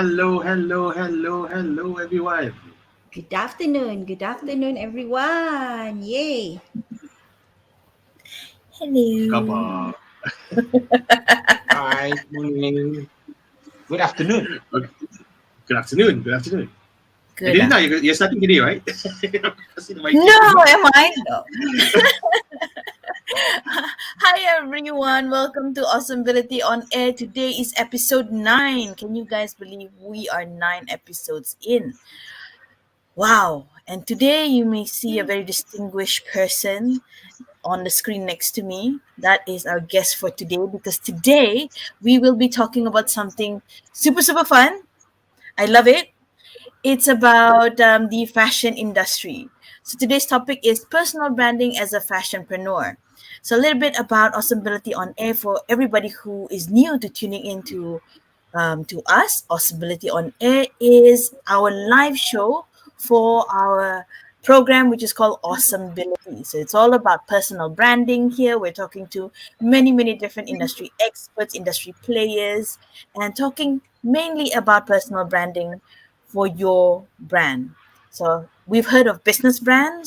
Hello, everyone. Good afternoon, everyone. Yay! Hello. Khabar. Hi, morning. Good afternoon. Okay. Good afternoon. Good Adelina, afternoon. you're starting today, right? Kasi my No, kids dulu. am I? No. Hi, everyone. Welcome to Awesomebility on Air. Today is episode 9. Can you guys believe we are 9 episodes in? Wow. And today you may see a very distinguished person on the screen next to me. That is our guest for today because today we will be talking about something super, super fun. I love it. It's about the fashion industry. So today's topic is personal branding as a fashionpreneur. So a little bit about Awesomebility on Air for everybody who is new to tuning into to us. Awesomebility on Air is our live show for our program, which is called Awesomebility. So it's all about personal branding here. We're talking to many different industry experts, industry players, and talking mainly about personal branding for your brand. So we've heard of business branding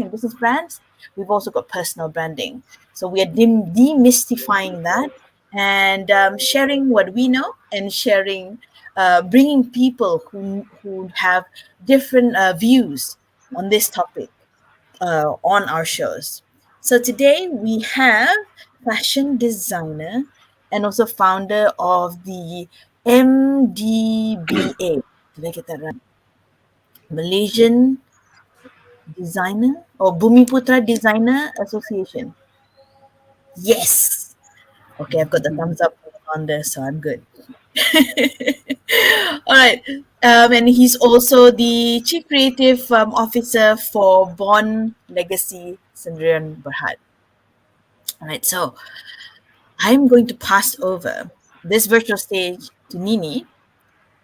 and business brands. We've also got personal branding. So we are demystifying that and sharing what we know and bringing people who have different views on this topic on our shows. So today we have fashion designer and also founder of the MDBA. Did I get that right? Malaysian Designer or Bumiputra Designer Association. Yes. Okay, I've got the thumbs up on this, so I'm good. All right. And he's also the Chief Creative Officer for Bond Legacy Sendirian Berhad. All right. So I'm going to pass over this virtual stage to Nini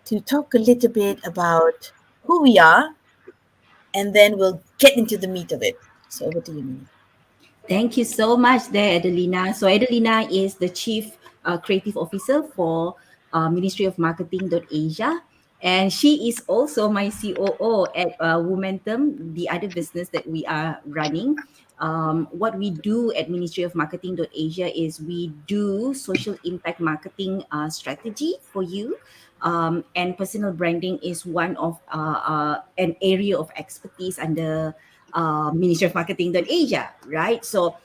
to talk a little bit about who we are, and then we'll get into the meat of it. So over to you, Nini. Thank you so much there, Adelina. So Adelina is the Chief Creative Officer for Ministry of Marketing Asia. And she is also my COO at Womentum, the other business that we are running. What we do at Ministry of Marketing Asia is we do social impact marketing strategy for you. And personal branding is one of an area of expertise under Ministry of Marketing Asia, right? So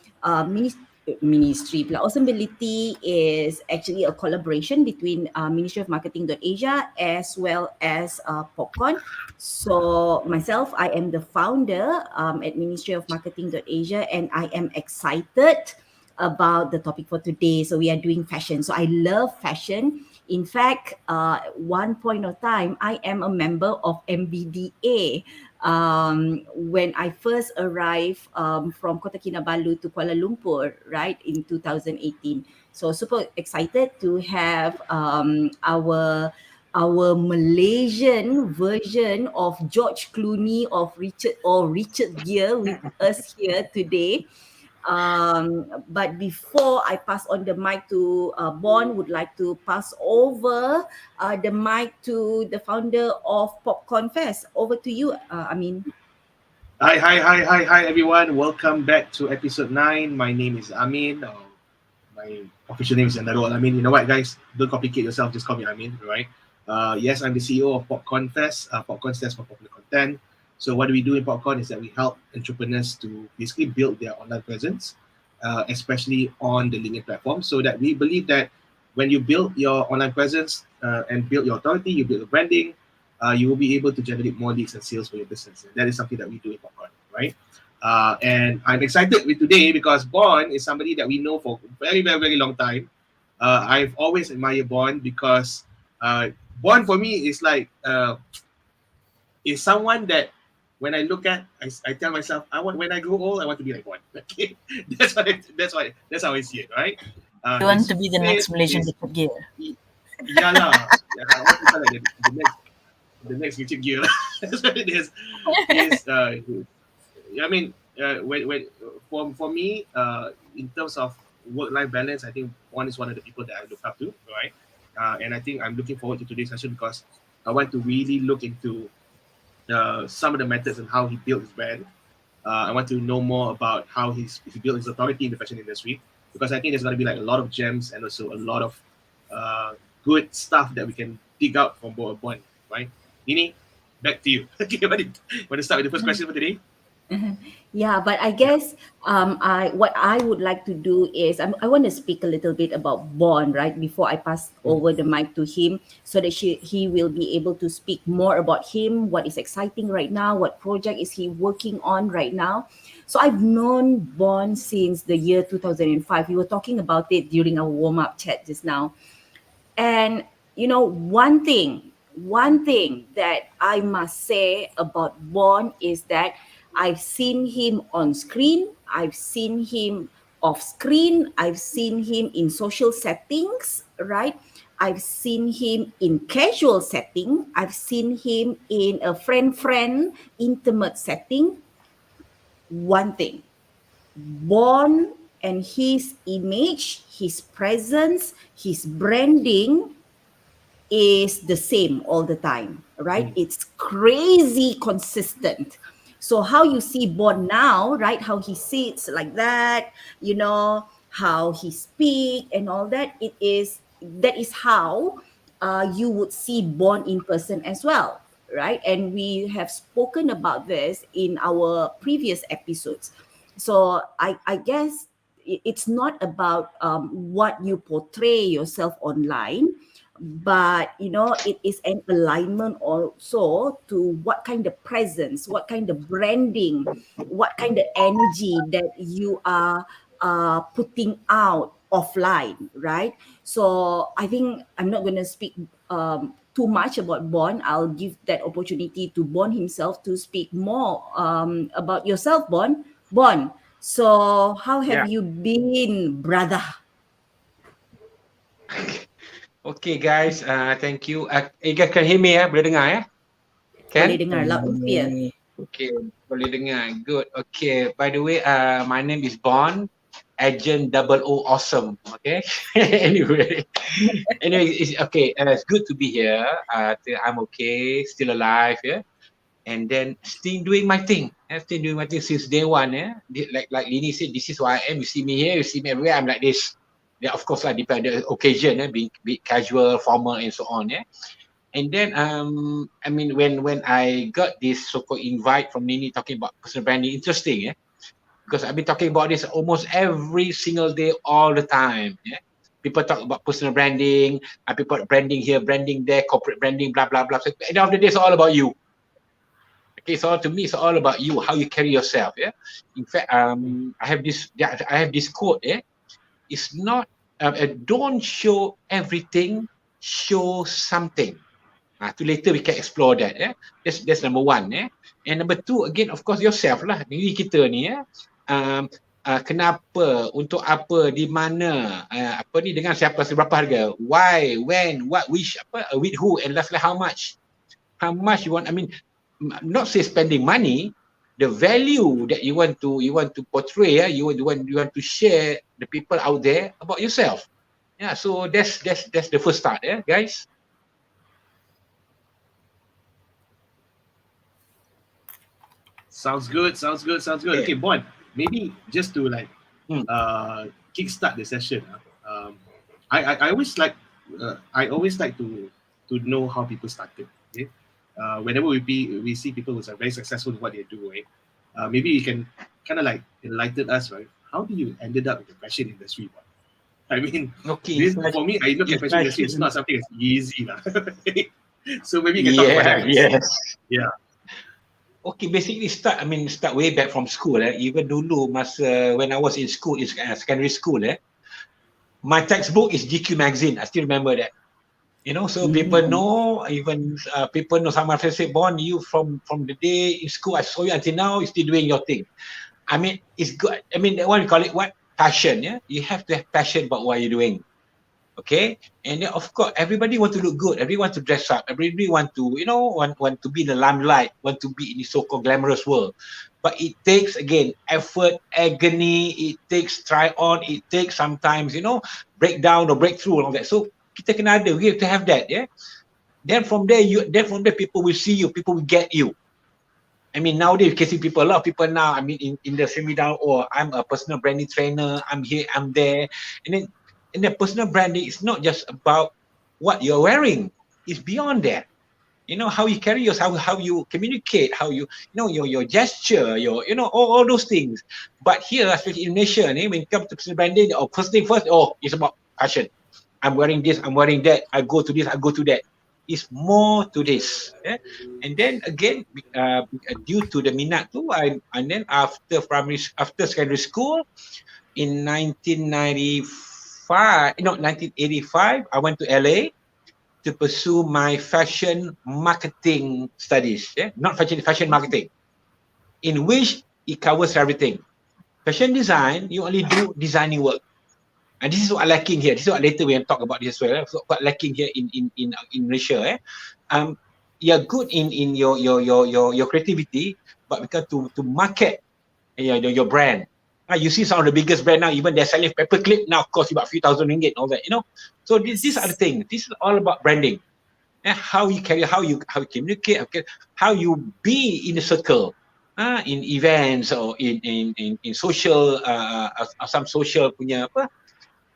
Ministry pula. Awesomebility is actually a collaboration between Ministry of Marketing Asia as well as Popcorn. So myself, I am the founder at Ministry of Marketing Asia, and I am excited about the topic for today. So we are doing fashion. So I love fashion. In fact, one point of time, I am a member of MBDA. When I first arrived from Kota Kinabalu to Kuala Lumpur, right, in 2018. So super excited to have our Malaysian version of George Clooney of Richard Gere with us here today. But before I pass on the mic to Bon, would like to pass over the mic to the founder of Popcorn Fest. Over to you, Amin. Hi, everyone. Welcome back to episode 9. My name is Amin. My official name is Andarul Amin. You know what, guys? Don't complicate yourself. Just call me Amin, right? Yes, I'm the CEO of Popcorn Fest. Popcorn stands for Popular Content. So what do we do in Popcorn is that we help entrepreneurs to basically build their online presence, especially on the LinkedIn platform, so that we believe that when you build your online presence and build your authority, you build your branding, you will be able to generate more leads and sales for your business. And that is something that we do in Popcorn, right? And I'm excited with today because Bond is somebody that we know for a very long time. I've always admired Bond because Bond for me is like is someone that when I look at, I tell myself, when I grow old, I want to be like Bond. Okay, that's how I see it, right? You want He's to be the fit, next Malaysian Richard Gere. yeah lah. I want to sound like the next Richard Gere. That's what it is. Is I mean, when for me, in terms of work-life balance, I think one is one of the people that I look up to, right? And I think I'm looking forward to today's session because I want to really look into some of the methods and how he built his brand. I want to know more about how he built his authority in the fashion industry, because I think there's going to be like a lot of gems and also a lot of good stuff that we can dig out from Bon, right? Nini, back to you. Okay, want to start with the first question for today? Yeah, but I guess what I would like to do is I want to speak a little bit about Bond, right, before I pass over the mic to him, so that he will be able to speak more about him, what is exciting right now, what project is he working on right now. So I've known Bond since the year 2005. We were talking about it during our warm-up chat just now. And one thing that I must say about Bond is that I've seen him on screen, I've seen him off screen, I've seen him in social settings, right? I've seen him in casual setting, I've seen him in a friend intimate setting. One thing, Bond and his image, his presence, his branding is the same all the time, right? It's crazy consistent. So how you see Bond now, right? How he sits like that, how he speak and all that. That is how you would see Bond in person as well, right? And we have spoken about this in our previous episodes. So I guess it's not about what you portray yourself online, but it is an alignment also to what kind of presence, what kind of branding, what kind of energy that you are putting out offline, right? So I think I'm not going to speak too much about Bond. I'll give that opportunity to Bond himself to speak more about yourself, Bond, so how have you been, brother? Okay, guys. Thank you. You guys can hear me, ya? Boleh dengar, ya? Boleh Can? dengar loud and clear. Okay, boleh dengar. Good. Okay. By the way, my name is Bond, Agent Double O Awesome. Okay. anyway, it's okay. It's good to be here. I'm okay, still alive. Yeah. And then still doing my thing. Still doing my thing since day one. Yeah. Like Lini said, this is who I am. You see me here, you see me everywhere. I'm like this. Yeah, of course, depend on the occasion. Being casual, formal, and so on. Yeah. And then I mean when I got this so-called invite from Nini talking about personal branding, interesting, because I've been talking about this almost every single day, all the time. Yeah, people talk about personal branding, people branding here, branding there, corporate branding, blah blah blah. So at the end of the day, it's all about you. Okay, so to me, it's all about you, how you carry yourself. Yeah, in fact, I have this quote. Yeah, it's not don't show everything, show something. To later we can explore that. That's number one. And number two, again, of course, yourself lah. Diri kita ni. Kenapa, untuk apa, di mana, apa ni, dengan siapa, seberapa harga, why, when, what, which, with who, and lastly, how much you want. I mean, not say spending money, the value that you want to portray, you want to share the people out there about yourself. Yeah, so that's the first start, guys. Sounds good. Okay, Bon, maybe just to like kickstart the session. I always like to know how people started. Okay? Whenever we see people who are very successful in what they do, right? Maybe you can kind of like enlighten us, right? How do you ended up in the fashion industry? Bon? I mean, for me, I look at fashion industry. It's not something that's easy, lah. So maybe you can talk about that. Yes. Yeah. Okay, basically start way back from school. Even dulu masa when I was in school, in secondary school, my textbook is GQ magazine. I still remember that. So people know, even people know. Someone say, "Bon, you from the day in school I saw you until now, you're still doing your thing." I mean, it's good. I mean, that one you call it what? Passion. Yeah, you have to have passion about what you're doing. Okay, and then of course everybody want to look good, everyone want to dress up, everybody want to want to be in the limelight, want to be in the so-called glamorous world. But it takes, again, effort, agony, it takes try on, it takes sometimes break down or break through and all that. So kita kena ada. We have to have that. Yeah. Then from there people will see you. People will get you. I mean, nowadays you can see people, a lot of people now, I mean, in the seminar, or I'm a personal branding trainer, I'm here, I'm there. And then in the personal branding, it's not just about what you're wearing. It's beyond that. You know, how you carry yourself, how you communicate, how your gesture, all those things. But here, especially in Malaysia, when it comes to personal branding, first thing first, it's about fashion. I'm wearing this, I'm wearing that, I go to this, I go to that. It's more to this. Yeah? And then again, due to the minat too, and then after secondary school, in 1985, I went to LA to pursue my fashion marketing studies. Yeah? Not fashion marketing, in which it covers everything. Fashion design, you only do designing work. And this is what lacking here. This is what later we can talk about this as well. So what lacking here in Malaysia. You're good in your creativity, but because to market your brand. You see some of the biggest brand now, even they're selling paperclip now, of course, about a few thousand ringgit and all that, So these are the things. This is all about branding. How you carry, how you communicate, how you be in a circle, in events or in social, some social punya apa,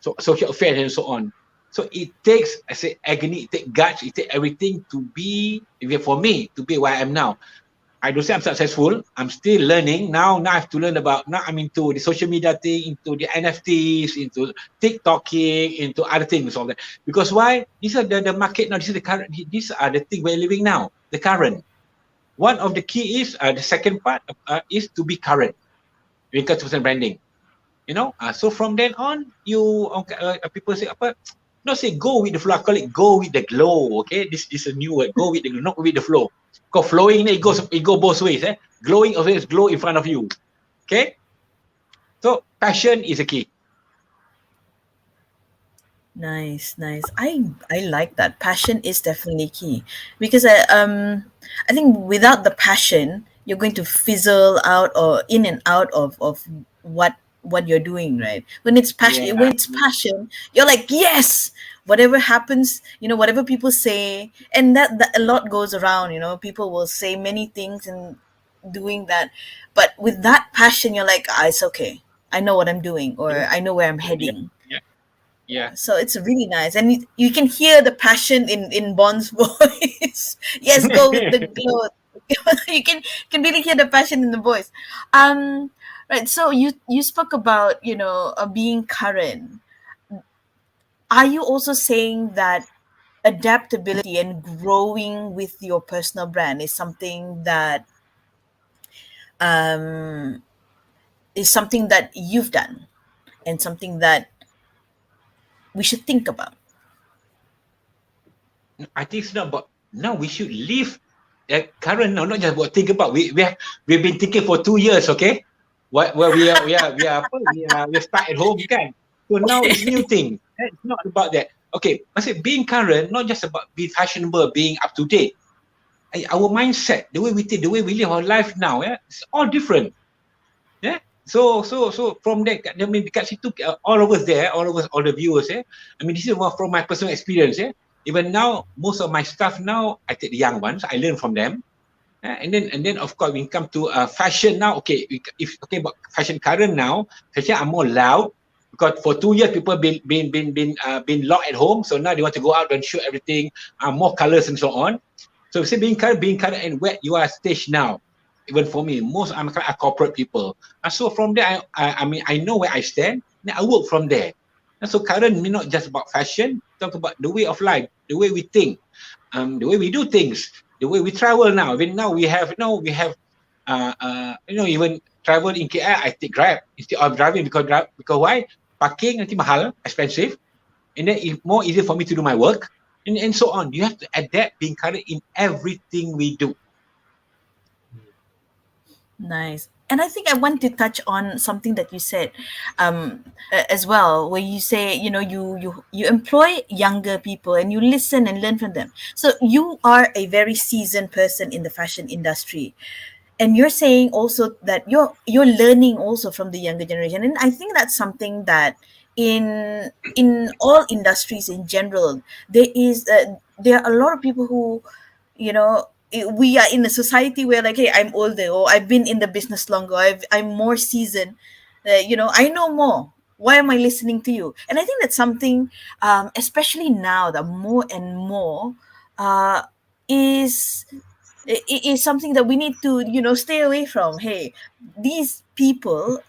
social affairs and so on. So it takes, I say, agony, it takes guts, it takes everything to be, for me, to be where I am now. I don't say I'm successful. I'm still learning. Now I have to learn about, now I'm into the social media thing, into the NFTs, into TikToking, into other things, all that. Because why? These are the market now. This is the current, these are the things we're living now, the current. One of the key is, the second part is to be current when it comes to personal branding. So from then on, people say, not say go with the flow, I call it go with the glow, okay? This is a new word, go with the glow, not with the flow. Because flowing, it goes both ways. Glowing always glow in front of you. Okay? So passion is a key. Nice. I like that. Passion is definitely key, because I think without the passion, you're going to fizzle out or in and out of what you're doing, right? When it's passion, you're like, yes, whatever happens, whatever people say, and that a lot goes around, people will say many things and doing that, but with that passion, you're like, it's okay. I know what I'm doing, or I know where I'm heading. Yeah. So it's really nice, and you can hear the passion in Bond's voice. Yes, go with the glow. You can really hear the passion in the voice. Right. So you spoke about being current. Are you also saying that adaptability and growing with your personal brand is something that um, you've done, and something that we should think about? I think it's not about, now we should live current now, not just about think about. We've been thinking for 2 years, okay? Where we are stuck at home, kan? So now it's new thing. It's not about that. Okay, I say being current, not just about being fashionable, being up to date. Our mindset, the way we think, the way we live our life now, it's all different. Yeah. So from that, I mean, dekat situ, all of us there, all the viewers, I mean, this is from my personal experience, Even now, most of my stuff now, I take the young ones, I learn from them. And then of course, when it comes to fashion now, okay, if talking about fashion current now, fashion are more loud, because for 2 years people been locked at home, so now they want to go out and show everything, more colors and so on. So we say being current, and where you are stage now. Even for me, most are corporate people. So from there, I mean, I know where I stand, then I work from there. And so current mean not just about fashion, talk about the way of life, the way we think, the way we do things, the way we travel now. Even now we have, even travel in KL, I take Grab instead of driving, because why? Parking nanti mahal, expensive, and then it's more easier for me to do my work, and so on. You have to adapt being current in everything we do. Nice. And I think I want to touch on something that you said as well, where you say, you employ younger people and you listen and learn from them. So you are a very seasoned person in the fashion industry. And you're saying also that you're learning also from the younger generation. And I think that's something that in all industries in general. There are a lot of people who, we are in a society where, like, hey, I'm older, or I've been in the business longer, I'm more seasoned, I know more. Why am I listening to you? And I think that's something, especially now, that more and more uh, is is something that we need to, stay away from. Hey, these people,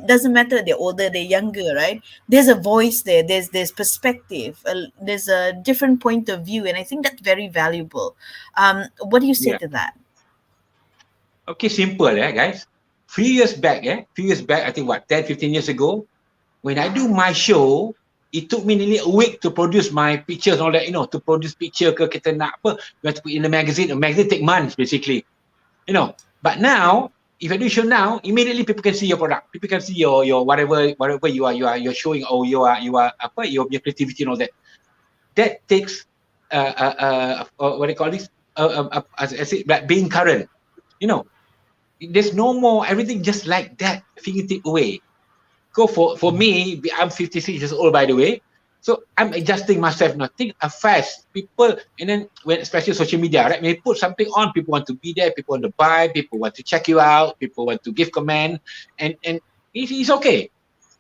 doesn't matter they're older, they're younger, right? There's a voice there, there's perspective, there's a different point of view, and I think that's very valuable. What do you say Yeah. to that? Okay, simple, guys. Few years back, I think what, 10, 15 years ago, when I do my show, it took me nearly a week to produce my pictures and all that, to produce picture ke kita nak apa, we have to put in the magazine. A magazine take months, basically, But now, if I do show now, immediately people can see your product. People can see your whatever you're showing, or you are apa, your creativity and all that. That takes what do you call this? As I said, like being current. You know, there's no more everything just like that, fingertip away. Go for me, I'm 56 years old, by the way. So I'm adjusting myself now. Think fast. People, and then when especially social media, right? When you put something on, people want to be there, people want to buy, people want to check you out, people want to give comment, and it's okay.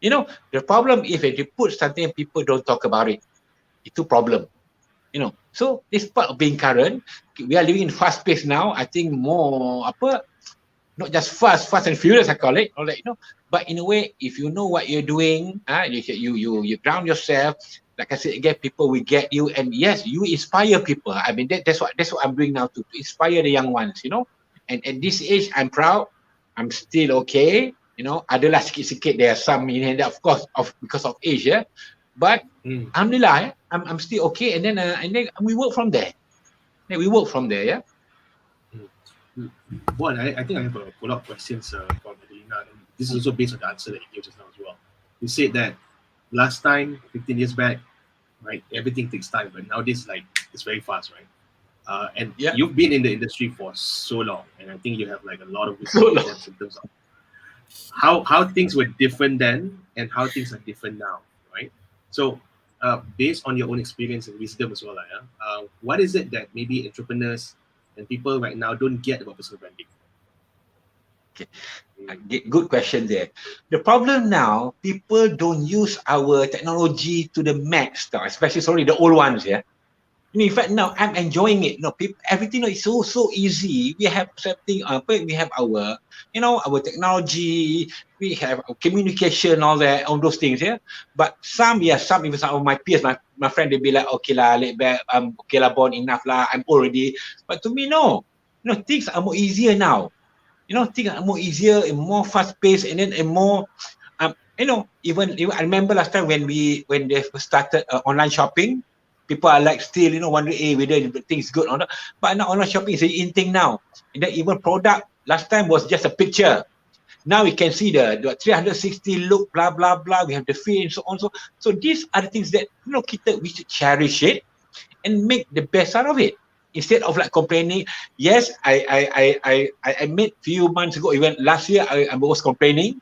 The problem is if you put something and people don't talk about it, it's a problem. So this part of being current. We are living in fast pace now. I think more apa, not just fast and furious, I call it, all that, but in a way, if you know what you're doing, you ground yourself. Like I said again, people will get you, and yes, you inspire people. I mean, that's what I'm doing now to inspire the young ones, And at this age, I'm proud. I'm still okay, Adalah sikit-sikit, there are some in hand, of course, because of age, but alhamdulillah, I'm still okay, and then we work from there. Yeah. One, I think I have a follow-up questions from Adelina. And this is also based on the answer that you gave just now as well. You said that last time, 15 years back, right, everything takes time, but nowadays, like, it's very fast, right? And Yeah. you've been in the industry for so long, and I think you have like a lot of So long. wisdom in terms of how things were different then and how things are different now, right? So, based on your own experience and wisdom as well, what is it that maybe entrepreneurs and people right now don't get about personal branding? Good question there. The problem now, people don't use our technology to the max, especially the old ones. Yeah. In fact, now I'm enjoying it. Everything is so easy. We have something. We have our, our technology. We have our communication, all those things. Yeah. But some even some of my peers, my friend, they be like, okay lah, let back. Okay lah, born enough lah. I'm already. But to me, no. Things are more easier now. Things are more easier and more fast-paced, and then more, even I remember last time when they started online shopping, people are like still, wondering, whether things good or not. But now online shopping is an in thing now. And then even product, last time was just a picture. Now we can see the 360 look, blah, blah, blah. We have the feel and so on. So these are the things that, we should cherish it and make the best out of it. Instead of like complaining, yes, I admit few months ago, even last year, I was complaining,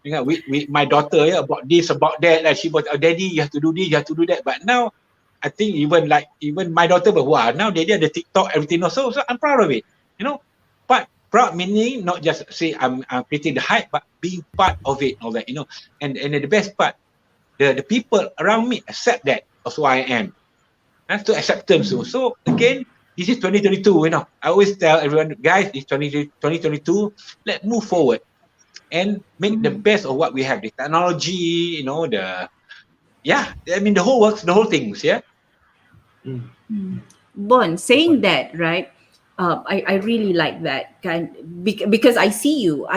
with my daughter, about this, about that. Like she was, daddy, you have to do this, you have to do that. But now, I think even my daughter, but wow, now daddy the TikTok, everything. So I'm proud of it, But proud meaning not just say I'm creating the hype, but being part of it, all that, And the best part, the people around me accept that. That's who I am. That's to acceptance. So again, this is 2022, I always tell everyone, guys, it's 2022, let's move forward and make the best of what we have. The technology, the whole works, the whole things, yeah. Bon, saying that, right? I really like that because I see you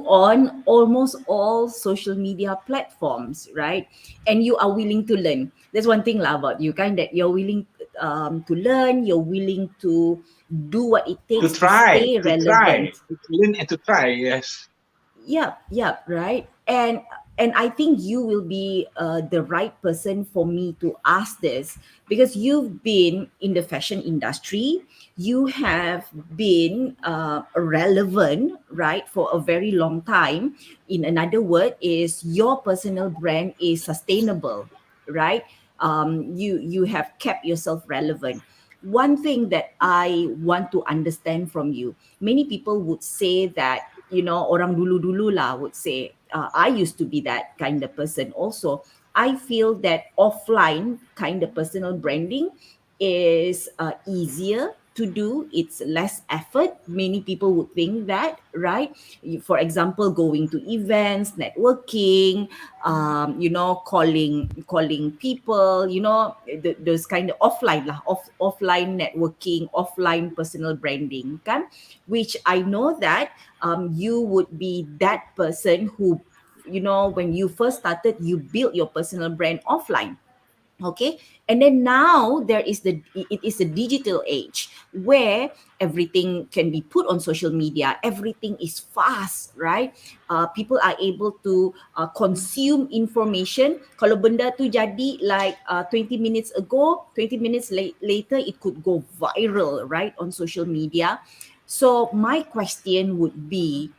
on almost all social media platforms, right? And you are willing to learn. That's one thing about you, that you're willing to learn. You're willing to do what it takes to stay relevant. To learn and to try, yes. Yeah, right. And And I think you will be the right person for me to ask this, because you've been in the fashion industry, you have been relevant, right, for a very long time. In another word, is your personal brand is sustainable, right? You have kept yourself relevant. One thing that I want to understand from you, many people would say that, orang dulu-dulu lah would say, I used to be that kind of person also. I feel that offline kind of personal branding is easier to do. It's less effort. Many people would think that, right? For example, going to events, networking, calling people, those kind of offline lah, offline networking, offline personal branding, kan? Which I know that you would be that person who, when you first started, you built your personal brand offline. Okay, and then now it is a digital age where everything can be put on social media, everything is fast, right? People are able to consume information. Kalau benda tu jadi like 20 minutes ago, 20 minutes later it could go viral, right, on social media. So my question would be,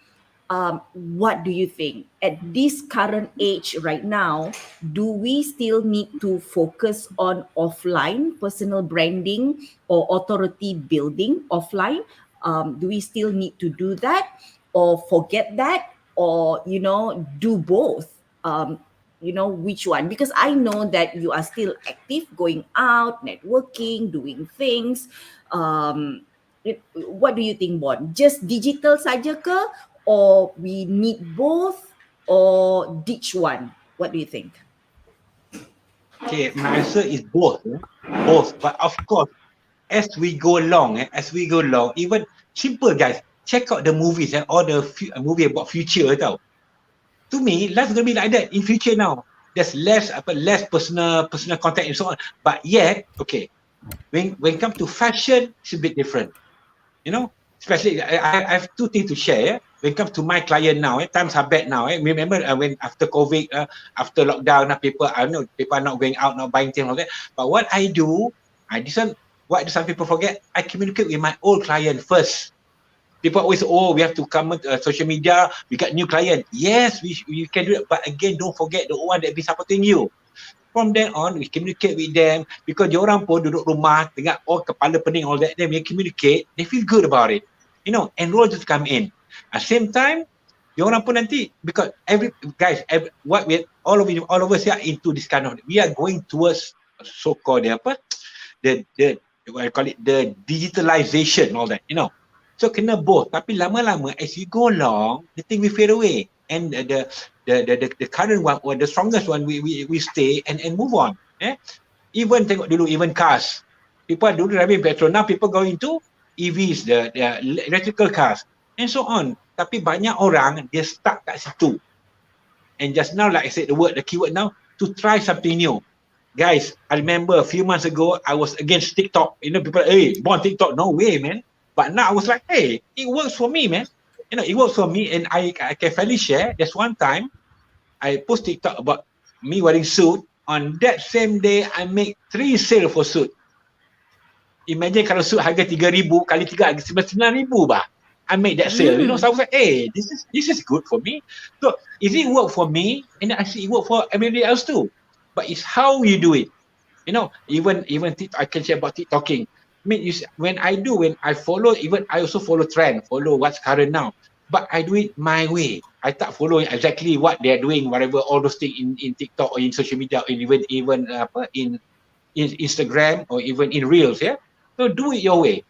what do you think at this current age right now? Do we still need to focus on offline personal branding or authority building offline? Do we still need to do that, or forget that, or do both? Which one? Because I know that you are still active, going out, networking, doing things. What do you think, Bon? Just digital saja ke, or we need both, or ditch one? What do you think? Okay, my answer is both. Both. But of course, as we go along, even simple guys, check out the movies and all the movie about future tau. To me, life's gonna be like that in future now. There's less personal contact and so on. But yet, okay, when it comes to fashion, it's a bit different. Especially I have two things to share. Yeah? When it comes to my client now, times are bad now. Remember when after COVID, after lockdown, people are not going out, not buying things, all that. But what I do, what some people forget, I communicate with my old client first. People always, we have to come to social media, we got new client. Yes, we can do it. But again, don't forget the one that be supporting you. From then on, we communicate with them, because diorang pun duduk rumah, tengok kepala pening, all that. Then we communicate, they feel good about it. Enroll just come in. At the same time, diorang pun nanti, because all of us are into this kind of, we are going towards so-called the what I call it, the digitalization, all that, So kena both. Tapi lama-lama, as you go along, the thing will fade away. And the current one, or the strongest one, we stay and move on. Even tengok dulu, even cars. People dulu driving petrol. Now people go into EVs, the electrical cars, and so on. Tapi banyak orang, dia stuck kat situ. And just now, like I said, the keyword now, to try something new. Guys, I remember a few months ago, I was against TikTok. People, born TikTok, no way, man. But now I was like, hey, it works for me, man. It works for me, and I can fairly share. There's one time I post TikTok about me wearing suit. On that same day, I make 3 sale for suit. Imagine kalau suit harga 3,000 kali 3 9,000 bah. I made that sale. So I was like, hey, this is good for me. So if it work for me, and I see it work for everybody else too. But it's how you do it. Even TikTok, I can share about TikToking. When I follow, even I also follow trend, follow what's current now. But I do it my way. I start following exactly what they're doing, whatever, all those things in TikTok or in social media, or even in Instagram, or even in Reels, yeah? So do it your way.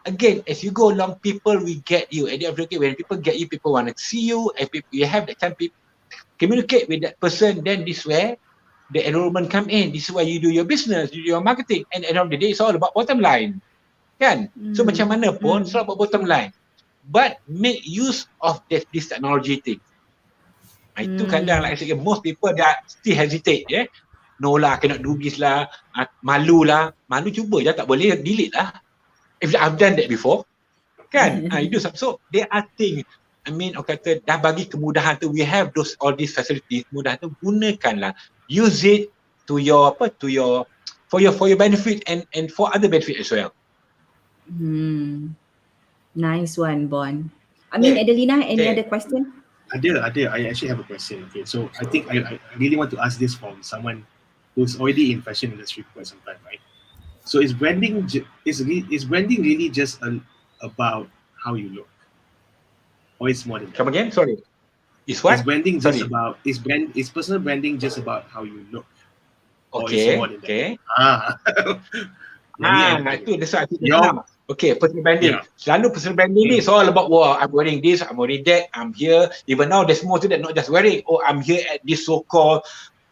Again, as you go along, people will get you. At the end of the day, when people get you, people want to see you, and you have that time, people communicate with that person, then this is where the enrollment come in. This is where you do your business, you do your marketing, and at the end of the day, it's all about bottom line. Kan? So macam mana pun, it's all about bottom line. But make use of this technology thing. Itu kadang, like I said, most people that still hesitate, no lah, cannot do this lah, malu lah. Malu cuba je, tak boleh, delete lah. If I've done that before, kan? You do something. So there are things. I mean, orang kata dah bagi kemudahan tu, we have all these facilities, kemudahan tu gunakanlah. Use it to your for your benefit and for other benefit as well. Nice one, Bon. I mean, Adelina, any other question? I actually have a question. Okay, so I think I really want to ask this from someone who's already in fashion industry for quite some time, right? So is branding really just about how you look, or it's more than that? Come again? Sorry. Is what? Is branding just Sorry. about is personal branding just about how you look? Or it's Okay. more than that? Okay. That's what I think now. Okay, personal branding. Yeah. Selalu personal branding ni it's all about, I'm wearing this, I'm wearing that, I'm here. Even now, there's more to that, not just wearing. Oh, I'm here at this so-called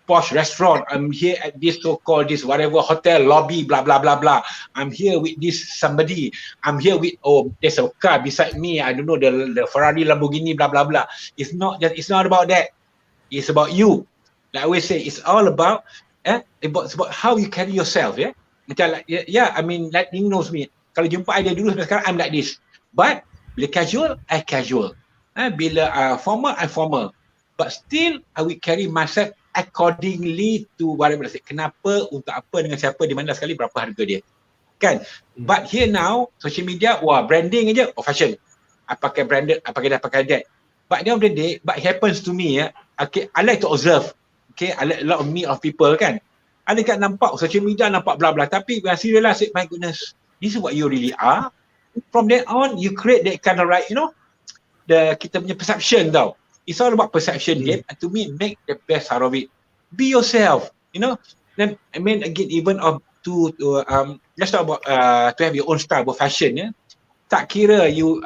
posh restaurant. I'm here at this so-called this whatever hotel lobby, blah blah blah blah. I'm here with this somebody. I'm here with there's a car beside me. I don't know the Ferrari, Lamborghini, blah blah blah. It's not about that. It's about you. Like I always say, it's all about it's about how you carry yourself. Yeah, macam like I mean, like you knows me. Kalau jumpa dia dulu sampai sekarang, I'm like this. But bila casual, I casual. Bila formal, I formal. But still, I will carry myself accordingly to whatever I say. Kenapa, untuk apa, dengan siapa, di mana sekali, berapa harga dia. Kan? But here now, social media, branding aja, fashion. I pakai branded, I pakai that. But at the end of the day, but it happens to me, okay, I like to observe. Okay, I like a lot of meet of people, kan. I dekat nampak, social media nampak blah blah. Tapi when I see realize, my goodness, this is what you really are. From then on, you create that kind of kita punya perception tau. It's all about perception game, and to me, make the best out of it. Be yourself, Then I mean again, even let's talk about to have your own style about fashion. Tak kira you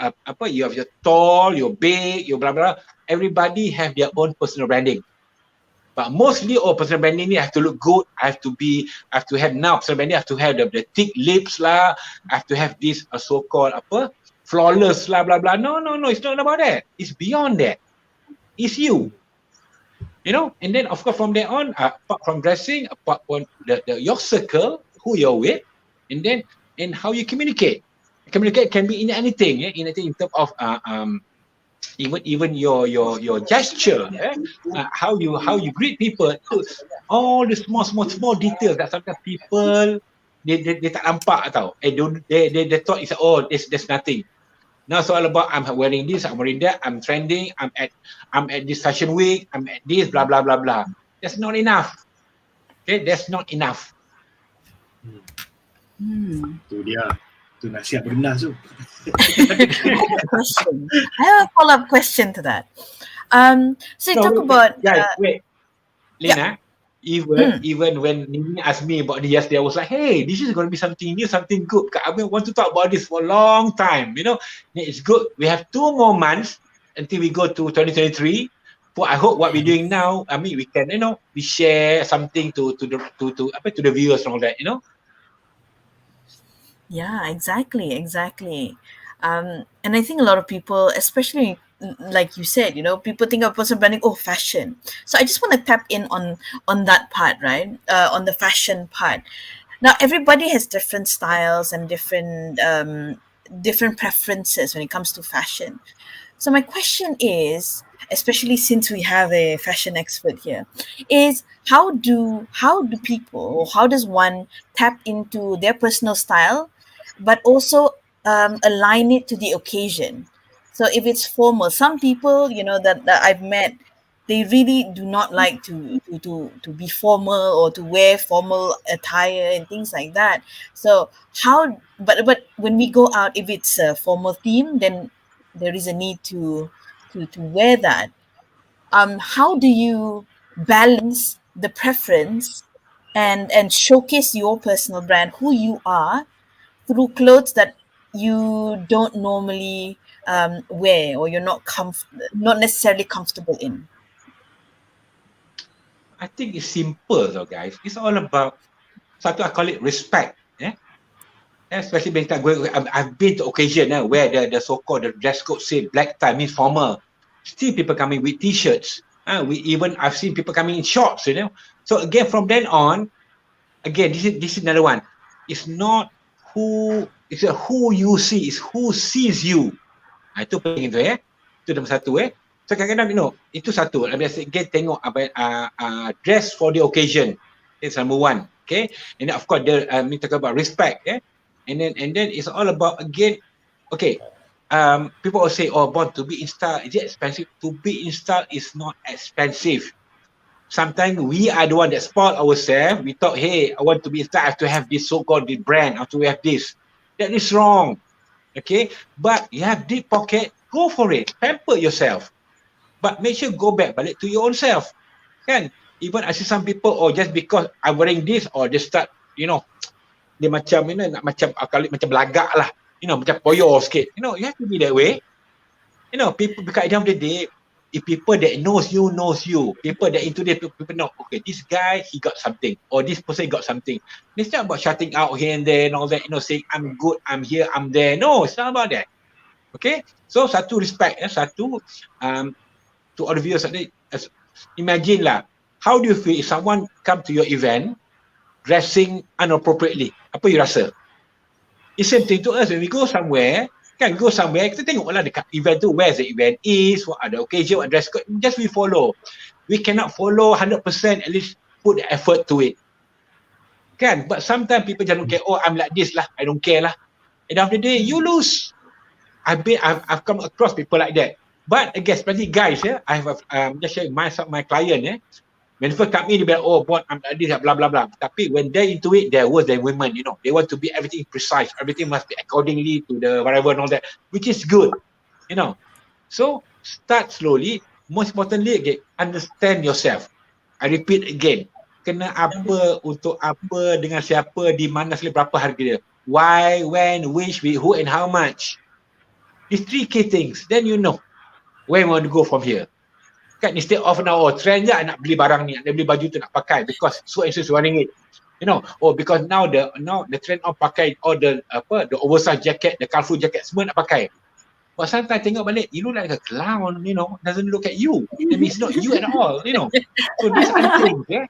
you have your tall, your big, your blah blah. Everybody have their own personal branding. But mostly, personal branding ni I have to look good. I have to have now personal branding. I have to have the thick lips lah. I have to have this so-called flawless lah, blah blah. No. It's not about that. It's beyond that. It's you. And then of course from there on, apart from dressing, apart from your circle, who you're with, and how you communicate. Communicate can be in anything. In terms of even your gesture, how you greet people, all the small details that sometimes people they tak nampak tau. They thought it's there's nothing. Now it's all about I'm wearing this, I'm wearing that, I'm trending, I'm at this fashion week, I'm at this, blah blah blah blah. That's not enough. Okay, that's not enough. Tu dia. Tu nasihat benar tu. I have a follow-up question to that. So you talk about wait, Lena. Even when Nini asked me about this yesterday, I was like, hey, this is going to be something new, something good. I want to talk about this for a long time. It's good. We have 2 more months until we go to 2023. I hope what we're doing now, I mean, we can, we share something to the viewers and all that, Yeah, exactly. And I think a lot of people, especially like you said, people think of personal branding, fashion. So I just want to tap in on that part, right? On the fashion part. Now, everybody has different styles and different preferences when it comes to fashion. So my question is, especially since we have a fashion expert here, is how do people, or how does one tap into their personal style, but also align it to the occasion? So if it's formal, some people, that I've met, they really do not like to be formal or to wear formal attire and things like that. So but when we go out, if it's a formal theme, then there is a need to wear that. How do you balance the preference and showcase your personal brand, who you are, through clothes that you don't normally wear, or you're not necessarily comfortable in? I think it's simple though, guys. It's all about, satu I call it respect. Especially when I've been to occasion where the so-called the dress code say black tie means formal. Still people coming with t-shirts. I've seen people coming in shorts, So again, from then on, again, this is another one. It's not who you see, it's who sees you. Itu penting tu Itu nombor satu So kadang-kadang itu satu. Again tengok dress for the occasion. It's number one. Okay. And then of course we talk about respect. And then it's all about again. Okay. People will say, oh, born to be in style, is it expensive? To be in style is not expensive. Sometimes we are the one that spoil ourselves. We thought, hey, I want to be in style, I have to have this so-called brand, I have to have this. That is wrong. Okay, but you have deep pocket, go for it, pamper yourself. But make sure go balik to your own self. Kan? Even I see some people, just because I'm wearing this, or they start, dia macam, nak macam belagak lah. Macam poyo sikit. You have to be that way. People, because at the end of the day, if people that knows you, people that into this, people know, okay, this guy, he got something, or this person got something. It's not about shouting out here and there and all that, saying, I'm good, I'm here, I'm there. No, it's not about that. Okay? So, satu respect, satu, to all the viewers, imagine lah, how do you feel if someone come to your event dressing inappropriately? Apa you rasa? It's same thing to us when we go somewhere. Kita tengoklah dekat event tu, where the event is, what are the occasion, what dress code, just we follow. We cannot follow 100%, at least put the effort to it. Kan? But sometimes people just don't care, I'm like this lah, I don't care lah. At the end of the day, you lose. I've come across people like that. But again, especially guys, I have just sharing my client, when first come in, they be like, boy, I'm like this, blah, blah, blah. Tapi when they're into it, they're worse than women, They want to be everything precise. Everything must be accordingly to the whatever and all that, which is good, So, start slowly. Most importantly, again, understand yourself. I repeat again. Kena apa, untuk apa, dengan siapa, di mana, berapa harga dia. Why, when, which, with, who, and how much. These 3 key things. Then you know where you want to go from here. Kan, instead of now, trend je nak beli barang ni, nak beli baju tu nak pakai because so and so is wearing it. Because now the trend of pakai all the oversized jacket, the colorful jacket, semua nak pakai. But sometimes tengok balik, you look like a clown, doesn't look at you. That means not you at all, So these are things, You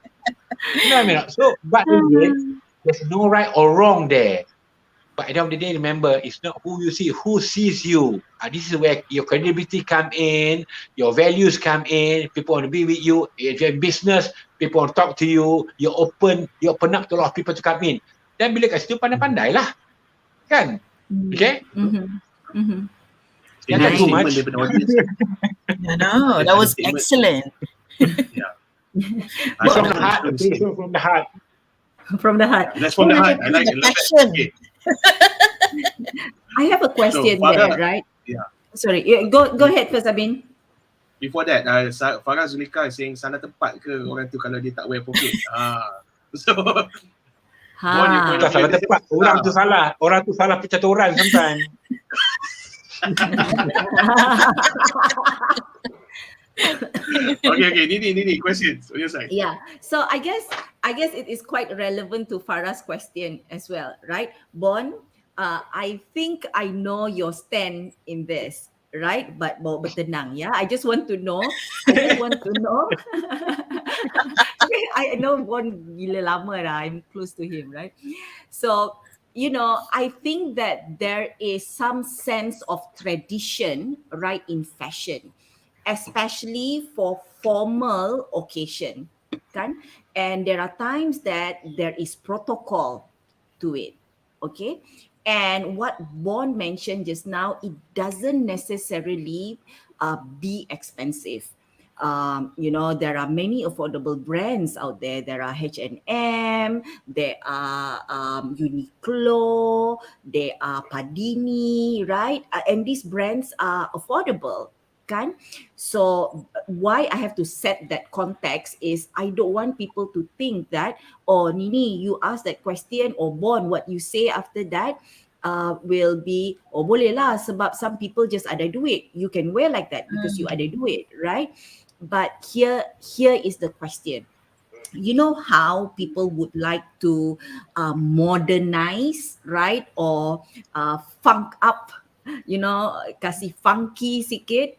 know what I mean? So, but again, there's no right or wrong there. But at the end of the day, remember, it's not who you see, who sees you. This is where your credibility come in, your values come in, people want to be with you. If you're in business, people want to talk to you, you open up to a lot of people to come in. Then bila kat situ pandai-pandai lah. Kan? Okay? Jangan too much. No, that was excellent. Yeah. From the heart. Okay, so from the heart. From the heart. That's from the heart. I like it. Passion. Okay. I have a question Farah, there, right? Yeah. Sorry, go ahead first, Abin. Before that, Farah Zulika is saying sana tempat ke orang tu kalau dia tak wear pocket. So, Bon, you point Tak of salah view, tepat. Orang tu salah percaturan sometimes. okay, Nini, questions on your side. Yeah. So I guess it is quite relevant to Farah's question as well, right? Bon, I think I know your stand in this, right? But bawa bertenang, yeah. I just want to know. I know Bon gila lama dah. I'm close to him, right? So, I think that there is some sense of tradition, right, in fashion, especially for formal occasion, kan? And there are times that there is protocol to it, okay? And what Bon mentioned just now, it doesn't necessarily be expensive. There are many affordable brands out there. There are H&M, there are Uniqlo, there are Padini, right? And these brands are affordable, kan? So why I have to set that context is I don't want people to think that, Nini, you asked that question, or Bon, what you say after that will be, boleh lah sebab some people just ada duit. You can wear like that because you ada duit, right? But here is the question. You know how people would like to modernize, right? Or funk up, kasih funky sikit.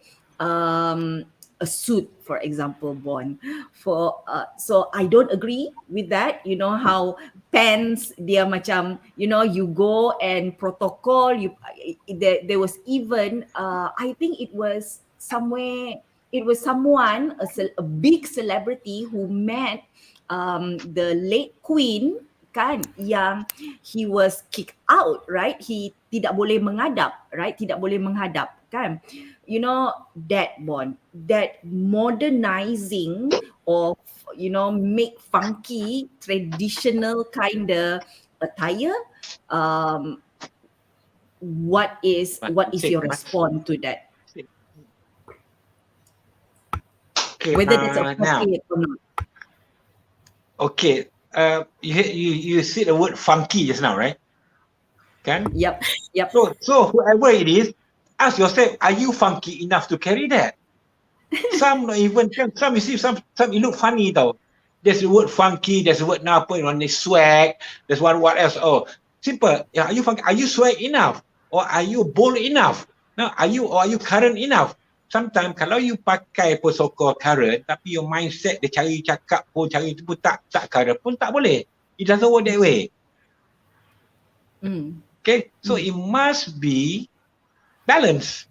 A suit, for example, Bon. So I don't agree with that. You know how pants dia macam, you go and protocol. There was even I think it was somewhere, it was someone, a big celebrity who met the late queen kan, yang he was kicked out, right? He tidak boleh menghadap, right? Tidak boleh menghadap kan. You know, that Bond, that modernizing of, you know, make funky traditional kind of attire. What is your response to that? Okay, Whether that's now, appropriate or not. okay, you said the word funky just now, right? Kan? Yep. So whoever it is, ask yourself, are you funky enough to carry that? Some not even, some you see, some it look funny tau. There's the word funky, there's the word apa, there's swag, there's one what else. Oh, simple. Yeah, are you funky? Are you swag enough? Or are you bold enough? No, are you current enough? Sometimes kalau you pakai pun so-called current, tapi your mindset dia cari cakap pun, cari tu pun tak current pun tak boleh. It doesn't work that way. Okay, so it must be balanced.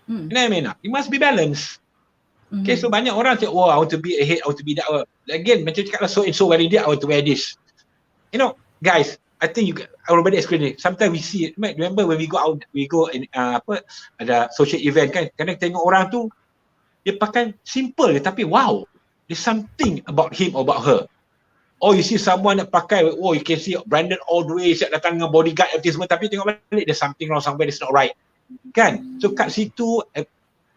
You know what I mean? It must be balanced. Okay, so banyak orang cakap, I want to be ahead, I want to be that. Again, macam cakap lah, so and so wearing that, I want to wear this. You know, guys, I think everybody explain it. Sometimes we see it. Remember when we go out, we go in ada social event kan, kadang tengok orang tu dia pakai simple je, tapi wow, there's something about him or about her. Or you see someone that pakai, you can see branded all the way, siap datang dengan bodyguard everything semua, tapi tengok balik there's something wrong somewhere, that's not right. Kan? So kat situ,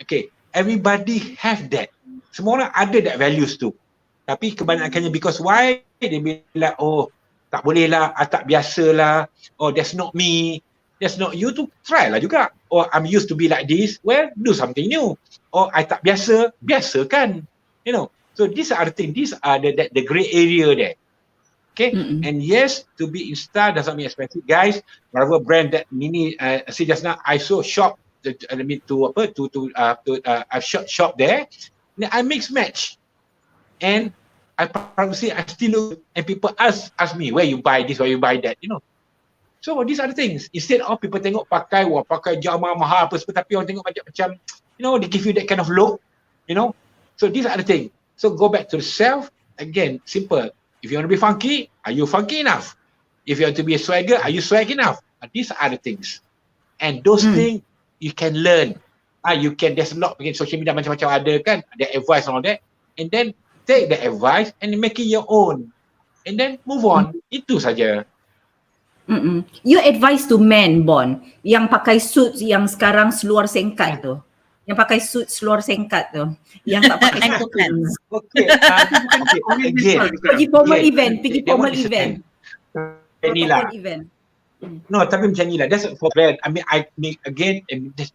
okay, everybody have that. Semua orang ada that values tu. Tapi kebanyakannya because why? Dia bilang, tak boleh lah, tak biasa lah, that's not me, that's not you, tu try lah juga. I'm used to be like this, well, do something new. I tak biasa, biasa kan. You know, so these are the things, these are the grey area there. Okay, and yes, to be in style doesn't mean expensive, guys. Whatever brand that Mini say just now, I saw shop to shop there. I mix match, and I probably I still look, and people ask me where you buy this, where you buy that, you know. So these are the things. Instead of people tengok pakai jama mahal apa semua, tapi orang tengok macam, you know, they give you that kind of look, you know. So these are the things. So go back to the self again. Simple. If you want to be funky, are you funky enough? If you want to be a swagger, are you swag enough? These are the things, and those things you can learn. You can. There's a lot again. Social media macam-macam ada kan. Ada advice and all that, and then take the advice and make it your own, and then move on. Itu saja. You advise to men, Bon, yang pakai suit yang sekarang seluar singkat tu. Yang pakai suit seluar singkat tu. Yang tak pakai suit. Okay. Again. Pergi formal event. Inilah. No, tapi macam ni lah. That's for brand. I mean, again,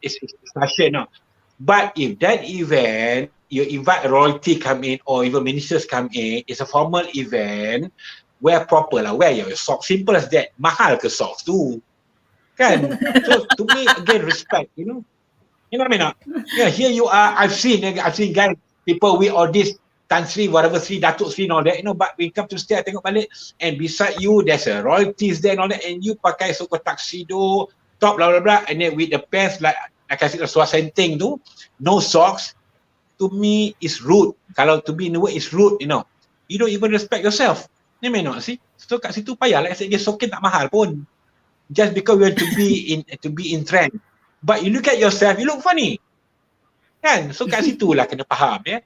it's fashion. No. But if that event, you invite royalty come in or even ministers come in, it's a formal event, wear proper lah. Wear your socks. Simple as that. Mahal ke socks tu? Kan? So to me, again, respect, you know. You know what I mean? Yeah, here you are. I've seen guys, people with all this Tan Sri, whatever Sri, Datuk Sri and all that, you know, but when you come to stay, I tengok balik, and beside you, there's a royalties there and all that, and you pakai so-called tuxedo, top, blah, blah, blah, and then with the pants, like I said, the suasenteng tu, no socks, to me, is rude. Kalau to be in the way, it's rude, you know. You don't even respect yourself. You may not see. So kat situ payah, like I said, sokin tak mahal pun. Just because we want to be in trend. But you look at yourself, you look funny. Kan? So kat situ lah kena faham, ya.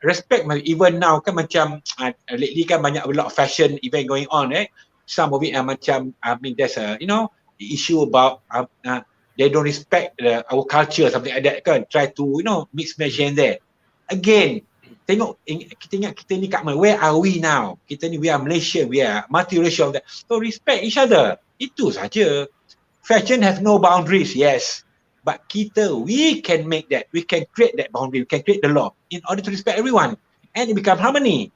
Respect, even now kan macam lately kan banyak a lot of fashion event going on, some of it macam, I mean, there's a, you know, the issue about they don't respect our culture, something like that kan, try to, you know, mix match here and there. Again, tengok, kita ingat kita ni kat mana, where are we now? Kita ni, we are Malaysia, we are multiracial, so respect each other. Itu saja. Fashion have no boundaries, yes. But we can make that, we can create that boundary, we can create the law in order to respect everyone, and it become harmony.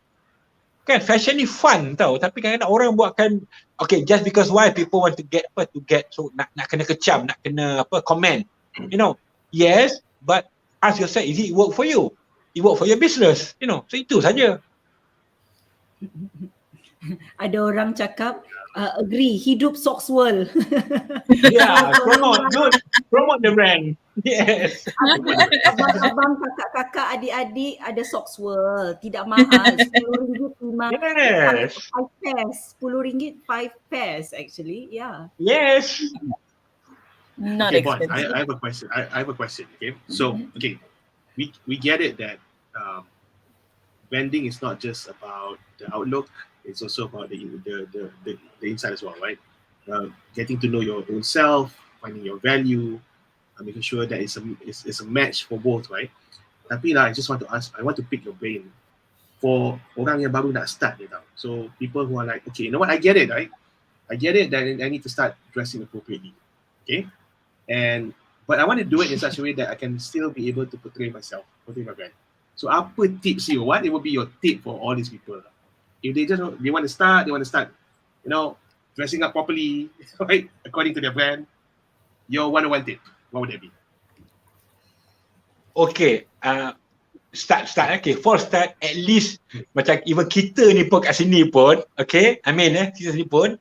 Kan, fashion ni fun tau, tapi kadang-kadang orang buatkan, okay, just because why people want to get, so nak kena kecam, nak kena comment, you know. Yes, but ask yourself, is it work for you? It work for your business, you know. So itu saja. Ada orang cakap, agree, hidup socks world. Yeah, promote the brand. Yes. Abang-abang, kakak-kakak, adik-adik ada socks world. Tidak mahal. RM10 Yes. 5 pairs. RM10 5 pairs actually. Yeah. Yes. Not Okay, Bon, expensive. I have a question. I have a question. Okay, so okay, we get it that branding is not just about the outlook; it's also about the inside as well, right? Getting to know your own self, finding your value, making sure that it's a match for both, right? Tapi lah, I just want to ask, I want to pick your brain for orang yang baru nak start ni tau. So people who are like, okay, you know what, I get it, right? I get it that I need to start dressing appropriately, okay? But I want to do it in such a way that I can still be able to portray myself, portray my brand. So apa tips you? What it would be your tip for all these people? If they want to start, you know, dressing up properly, right, according to their brand. Your one tip, what would that be? Okay, start. Okay, for start, at least macam even kita ni pun kat sini pun, okay, kita sini pun,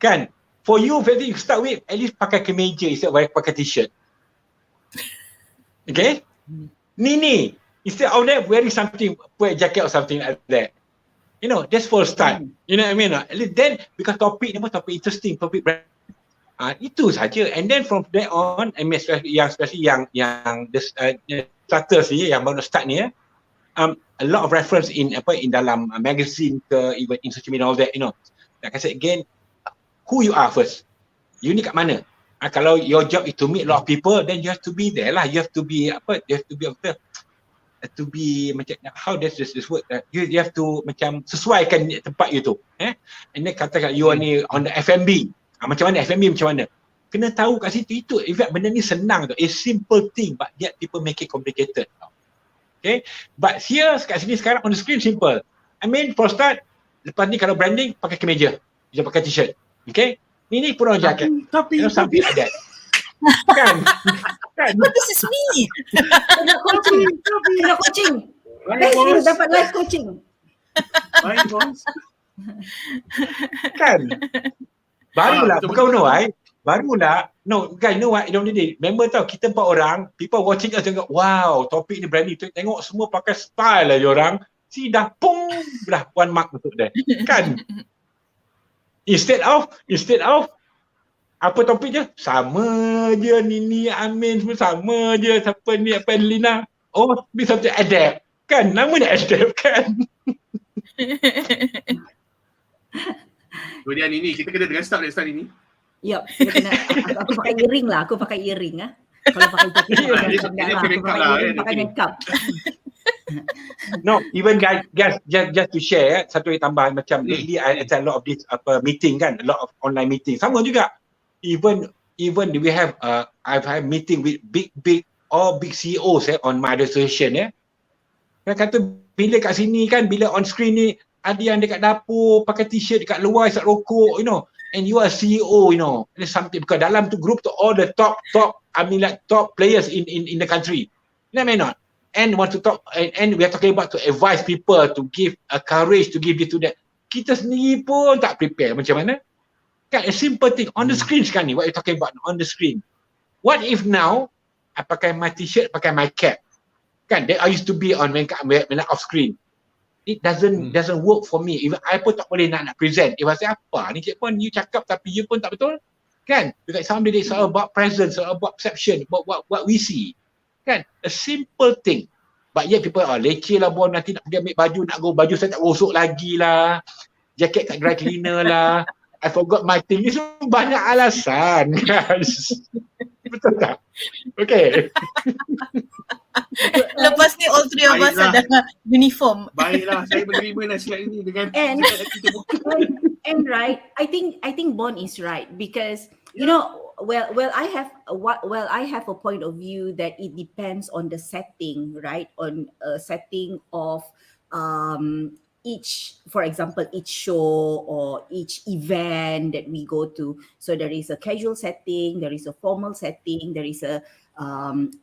kan, for you, you start with, at least pakai kemeja instead of pakai t-shirt. Okay? Ni, instead of that, wearing something, wear a jacket or something like that. You know, just for start. You know what I mean? At least then, because topik ni pun topik interesting, topik brand. Itu saja. And then from there on, I mean, especially yang the starters ni, yang baru start ni, a lot of reference in dalam magazine ke, even in social media, all that, you know. Like I said again, who you are first. You ni kat mana? Kalau your job is to meet a lot of people, then you have to be there lah. You have to be to be macam, how does this work? You have to macam sesuaikan tempat you tu. And then katakan you ni on the F&B. Macam mana F&B macam mana? Kena tahu kat situ itu. In fact, benda ni senang tu. A simple thing, but yet people make it complicated. Okay? But here kat sini sekarang on the screen simple. I mean, for start, lepas ni kalau branding pakai kemeja, jangan pakai t-shirt. Okay? Ni pun orang jacket. Tapi something like that. Kan? But this is me. Kena coaching. Dapat live coaching. Baik, bos. Kan? Barulah, bukan barulah. No, guys, you know what? Remember tau, kita 4 orang, people watching us tengok, wow, topik ni branding. Tengok semua pakai style lah orang. Si dah pung, dah 1 mark untuk dia. Kan? Instead of apa topik je? Sama je, Nini, Amin semua sama je. Siapa ni, apa Lina? Oh, be something adapt. Kan? Nama dia adapt kan? Kemudian ini, kita kena dress up next time ini. Yup, aku pakai earring lah. Kalau pakai jaket, pakai makeup. No, even guys, just to share, satu lagi tambahan macam lately I attend a lot of this meeting kan, a lot of online meeting. Sama juga. Even we have I've had meeting with big CEOs on my association Kan kata bila kat sini kan, bila on screen ni ada yang dekat dapur pakai t-shirt dekat luar isap rokok, you know, and you are CEO, you know. There's something because dalam tu group tu all the top top players in the country. You know what I mean not? And want to talk and we are talking about to advise people to give courage to give this to that. Kita sendiri pun tak prepare macam mana? Kan a simple thing on the screen sekarang ni, what you talking about on the screen. What if now I pakai my t-shirt, pakai my cap. Kan that I used to be on when off screen. It doesn't work for me. Even I pun tak boleh nak present. If I say apa ni cik pun you cakap tapi you pun tak betul. Kan? Because somebody it's all about presence, all about perception, about what we see. Kan? A simple thing. But yet people leceh lah Bon, nanti nak pergi ambil baju, nak go baju saya tak gosok lagi lah. Jaket kat dry cleaner lah. I forgot my thing. Ni semua banyak alasan guys. Betul tak? Okay. Lepas ni all three of us ada uniform. Baiklah, saya menerima nasihat ini dengan and right, I think Bon is right because you know, I have a point of view that it depends on the setting, right? On a setting of each, for example, each show or each event that we go to. So there is a casual setting, there is a formal setting, there is a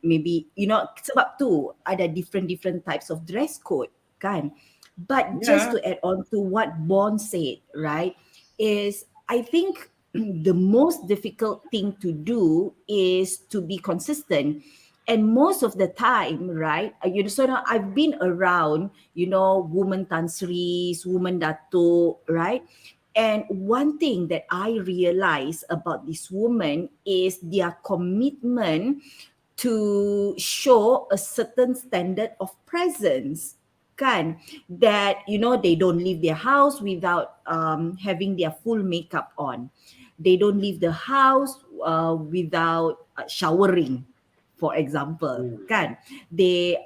maybe, you know, sebab tu ada different types of dress code kan. But just to add on to what Bon said, right, is I think the most difficult thing to do is to be consistent And most of the time, right, so now I've been around, woman tanseries, woman dato, right? And one thing that I realize about this woman is their commitment to show a certain standard of presence, kan, that they don't leave their house without having their full makeup on. They don't leave the house without showering, for example, kan. They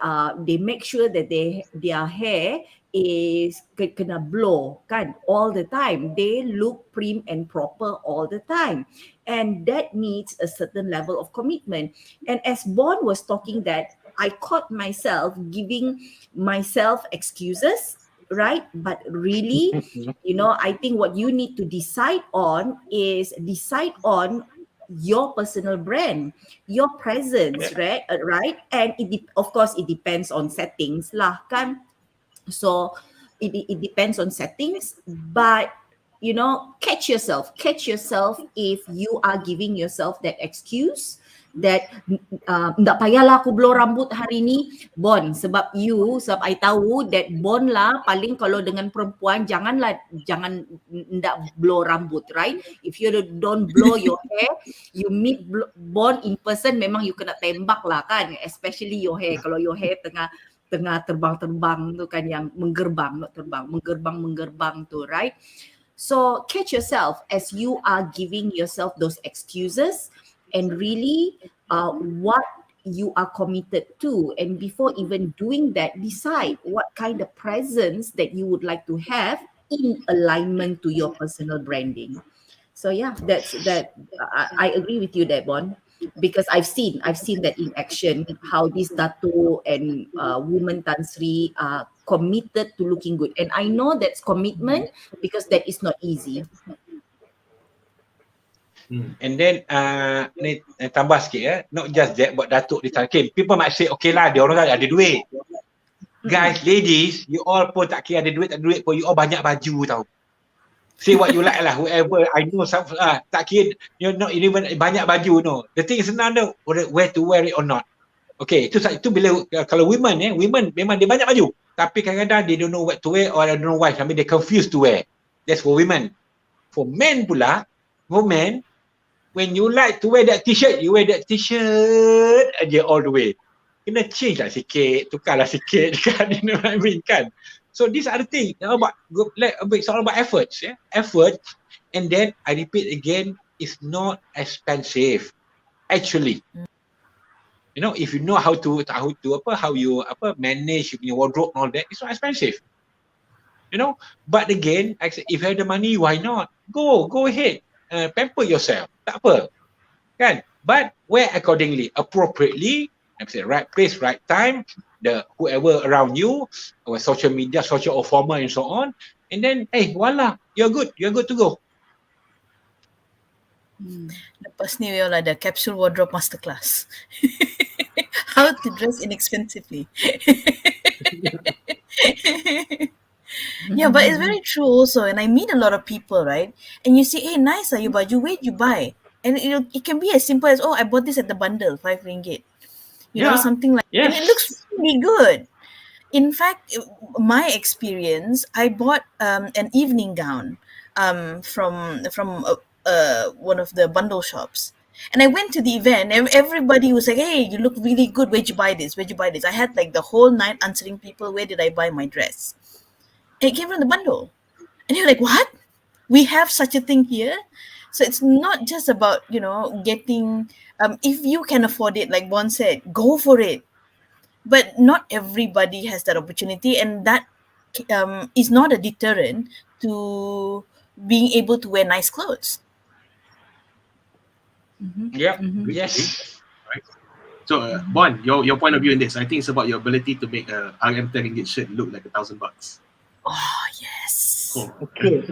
make sure that their hair is kena blow, kan, all the time. They look prim and proper all the time, and that needs a certain level of commitment. And as Bon was talking, that I caught myself giving myself excuses, right? But really, I think what you need to decide on your personal brand, your presence, right? Right? And of course, it depends on settings lah, kan? So it depends on settings, but catch yourself if you are giving yourself that excuse that tak payahlah aku blow rambut hari ni, Bon, sebab I tahu that Bon lah paling kalau dengan perempuan jangan ndak blow rambut, right? If you don't blow your hair, you meet Bon in person, memang you kena tembak lah, kan, especially your hair. Kalau your hair tengah terbang-terbang tu kan, yang menggerbang tu, right? So catch yourself as you are giving yourself those excuses, and really what you are committed to. And before even doing that, decide what kind of presence that you would like to have in alignment to your personal branding. So yeah, I agree with you there, Bon, because I've seen that in action, how these dato and women tansri are committed to looking good. And I know that's commitment because that is not easy. And then ni tambah sikit not just that, buat datuk di sana. Okay, people might say okay lah, dia orang ada duit. Guys, ladies, you all pun tak kira ada duit tak ada duit pun, you all banyak baju tau. Say what you like lah, whoever. I know some tak kira, not even banyak baju, no. The thing is senang tu, where to wear it or not. Okay, itu bila kalau women memang dia banyak baju, tapi kadang-kadang they don't know what to wear, or I don't know why, I mean they confused to wear. That's for women. For men pula, for men, when you like to wear that t-shirt, you wear that t-shirt aja all the way. Kena change lah sikit, tukarlah sikit kan, you know what I mean kan. So these are the things, it's all about efforts, effort. And then I repeat again, it's not expensive actually. If you know how you manage your wardrobe and all that, it's not expensive. But again, I say, if you have the money, why not? Go ahead. Pamper yourself, tak apa, kan? But wear accordingly, appropriately. I say right place, right time. The whoever around you, or social media, social or formal, and so on. And then, voila, you're good to go. Lepas ni we all ada capsule wardrobe masterclass. How to dress inexpensively. Yeah, but it's very true also. And I meet a lot of people, right? And you see, hey, nice your baju, where'd you buy? And it can be as simple as, I bought this at the bundle, 5 ringgit. Something like that. And it looks really good. In fact, my experience, I bought an evening gown from one of the bundle shops. And I went to the event, and everybody was like, hey, you look really good. Where'd you buy this? I had like the whole night answering people, where did I buy my dress? And it came from the bundle. And you're like, what? We have such a thing here? So it's not just about, getting, if you can afford it, like Bon said, go for it. But not everybody has that opportunity, and that is not a deterrent to being able to wear nice clothes. Yes. Right. So, Bon, your point of view in this, I think it's about your ability to make a RM 10 ringgit shirt look like $1,000. Oh, yes. Cool. Okay.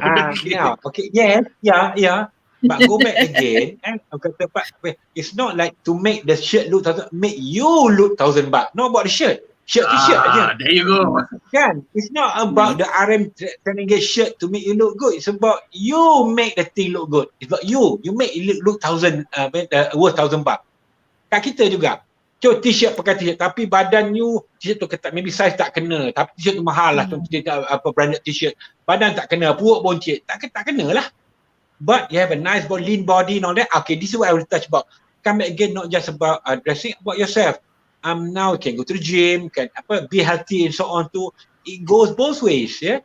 Now, okay. Yes. Yeah. But go back again, it's not like to make the shirt look make you look $1,000. Not about the shirt. T-shirt aja. There you go. Kan? It's not about the RM 10 ringgit shirt to make you look good. It's about you make the thing look good. It's about you. You make it look worth $1,000. Kat kita juga. So t-shirt pakai t-shirt tapi badan you t-shirt tu ketat, maybe size tak kena, tapi t-shirt tu mahal lah, apa branded t-shirt, badan tak kena, perut boncit, tak kena lah. But you have a nice body, lean body and all that. Okay, this is what I will touch about. Come back again, not just about dressing, about yourself. Now you can go to the gym, can be healthy and so on too. It goes both ways, yeah.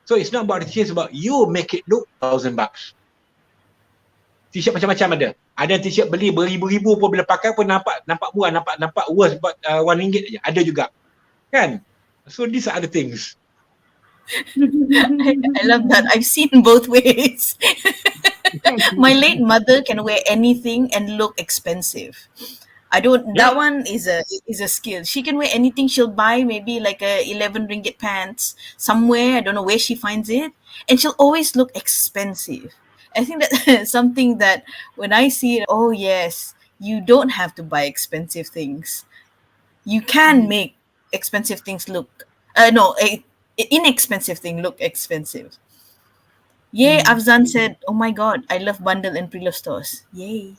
So it's not about the t-shirt, it's about you make it look $1,000. T-shirt macam-macam ada. Ada t-shirt beli beribu-ribu pun bila pakai pun nampak murah, nampak worth about RM1 aja. Ada juga. Kan? So these are the things. I love that. I've seen both ways. My late mother can wear anything and look expensive. I don't. That one is a skill. She can wear anything. She'll buy maybe like a 11 ringgit pants somewhere. I don't know where she finds it, and she'll always look expensive. I think that something that when I see it, oh yes, you don't have to buy expensive things. You can make expensive things look inexpensive thing look expensive. Yay, Afzan said, oh my god, I love bundle and pre-love stores. Yay.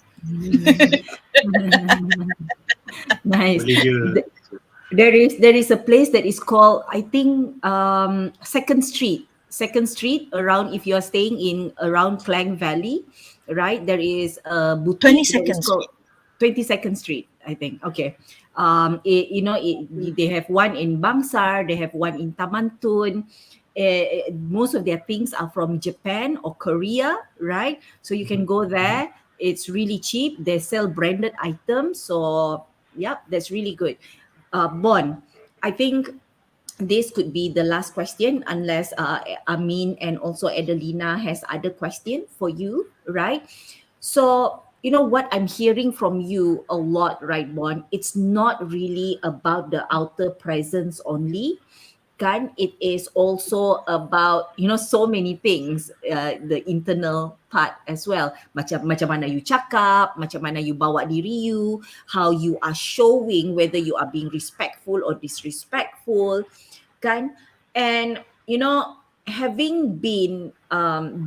Nice. Boleh je. There is a place that is called, I think, Second Street around, if you're staying in around Klang Valley, right? There is a boutique. 22nd Street. 22nd Street, I think. Okay. They have one in Bangsar, they have one in Tamantun. Most of their things are from Japan or Korea, right? So you can go there. It's really cheap. They sell branded items. So, yeah, that's really good. Bon, I think this could be the last question unless Amin and also Adelina has other question for you, right? So, you know what I'm hearing from you a lot, right, Bon? It's not really about the outer presence only. Kan? It is also about, so many things, the internal part as well. Macam mana you cakap, macam mana you bawa diri you, how you are showing whether you are being respectful or disrespectful, kan? And, having been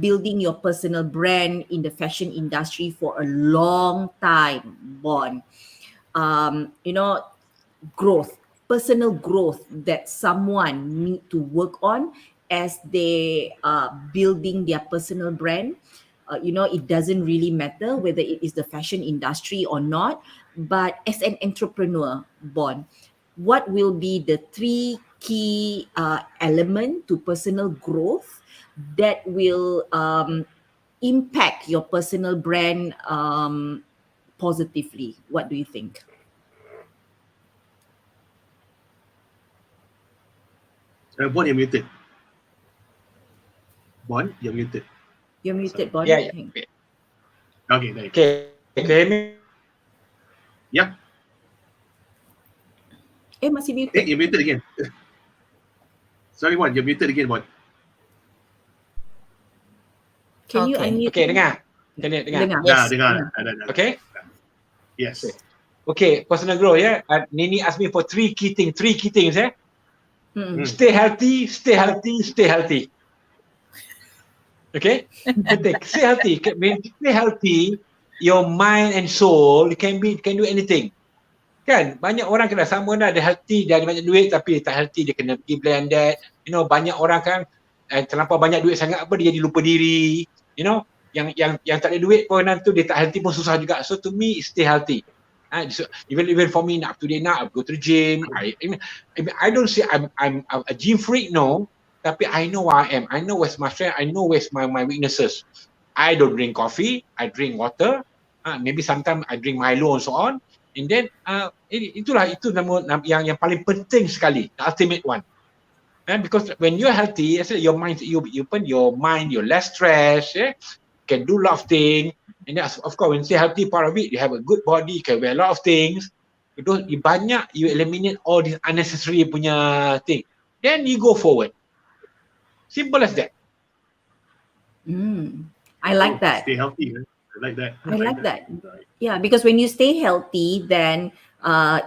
building your personal brand in the fashion industry for a long time, Bon, personal growth that someone need to work on as they are building their personal brand. It doesn't really matter whether it is the fashion industry or not, but as an entrepreneur, Bon, what will be the 3 key element to personal growth that will impact your personal brand positively? What do you think? Bon, you're muted. Bon, you're muted. You're muted, Bon. Yeah. Okay, there you go. Okay. Can you hear me? Yep. Masih muted. You're muted again. Sorry, Bon, you're muted again, Bon. Can you Okay. unmute? Okay, dengar. Dengar. Dengar. Okay. Yes. Okay, personal growth, yeah. Nini asked me for 3 key things, yeah. Mm. Stay healthy. Okay? Stay healthy. When stay healthy, your mind and soul can do anything. Kan? Banyak orang kena sama dah, dia healthy, dia ada banyak duit tapi dia tak healthy, dia kena pergi blended. Banyak orang kan terlampau banyak duit sangat dia jadi lupa diri. Yang tak ada duit pun nanti dia tak healthy pun susah juga. So to me, stay healthy. So even for me, up to date now, I go to the gym. I don't say I'm a gym freak, no. Tapi I know where I am. I know where's my strength. I know where's my weaknesses. I don't drink coffee. I drink water. Maybe sometimes I drink Milo and so on. And then itu yang paling penting sekali, the ultimate one. Because when you're healthy, actually your mind, you're less stressed. Yeah? Can do a lot of things. And then, of course, when you say healthy part of it, you have a good body, you can wear a lot of things. You eliminate all these unnecessary punya thing. Then you go forward. Simple as that. I like that. Stay healthy. I like that. I like that. Yeah, because when you stay healthy, then